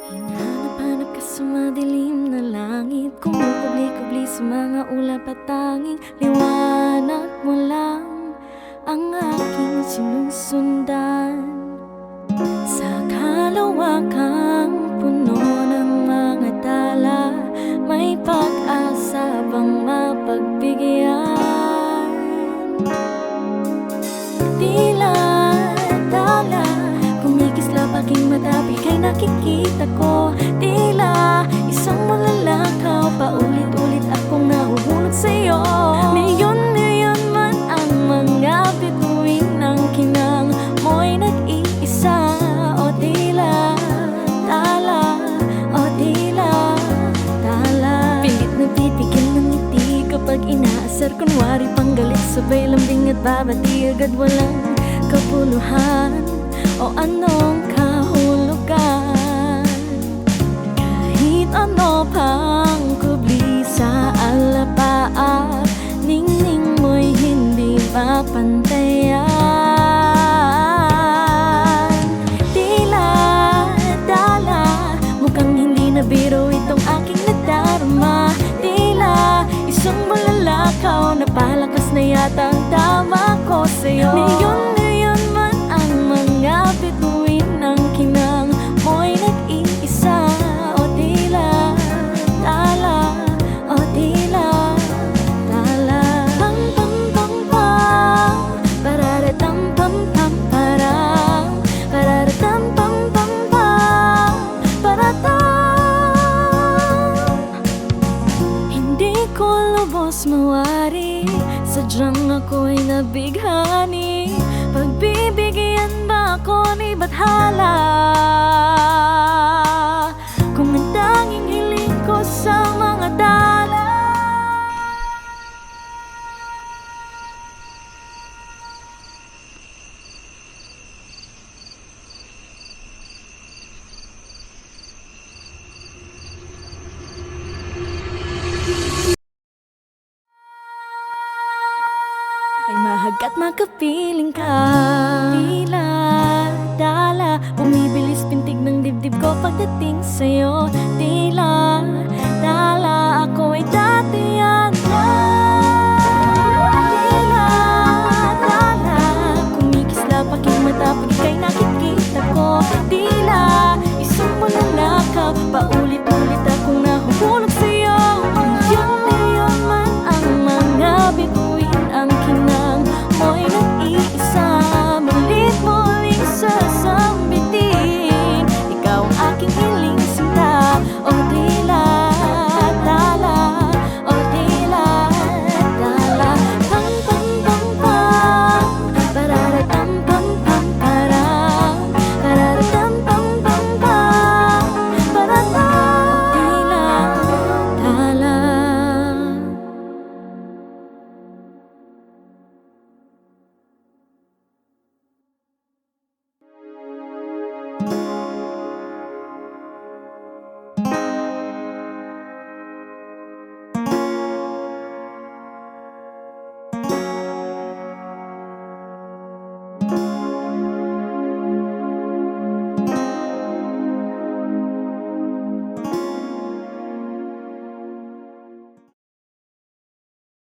Hinahanap-hanap ka sa madilim na langit, kumukubli-kubli sa mga ulap at tanging liwanag mo lang ang aking sinusundan. Sa kalawakang puno ng mga tala, may pag-asa bang mapagbigyan? Tila tala, kumikislap aking mata, bigay nakikita ko. Tila isang malalakaw, paulit-ulit akong nahuhulog sa'yo. Leon man ang mga bituin ng kinang mo'y nag-iisa. O tila tala, o tila tala. Pilit na titigil ng ngiti kapag inaasar, kunwari pang galit, sabay lambing at babati agad, walang kapuluhan o anong kahulugan. Kahit ano pang kubli sa alapaap, ningning mo'y hindi mapantayan. Tila tala, mukhang hindi na biro itong aking nadarama. Tila isang malalakaw, napalakas na yata ang tama ko sa'yo. Leon man ang mga bituin ng kinang mo'y nag-iisa. O tila tala, o tila tala. Pam pam pam pam, pararatam pam pam param, pararatam pam pam pam, paratam. Hindi ko lubos mawari, sadyang ako'y nabighani. Pagbibigyan ba ako ni bathala? Kung ang tanging hiling ko sa mga dala. Ay mahagkat makapiling ka. Tila tala, bumibilis pintig ng dibdib ko pagdating sa'yo. Tila tala,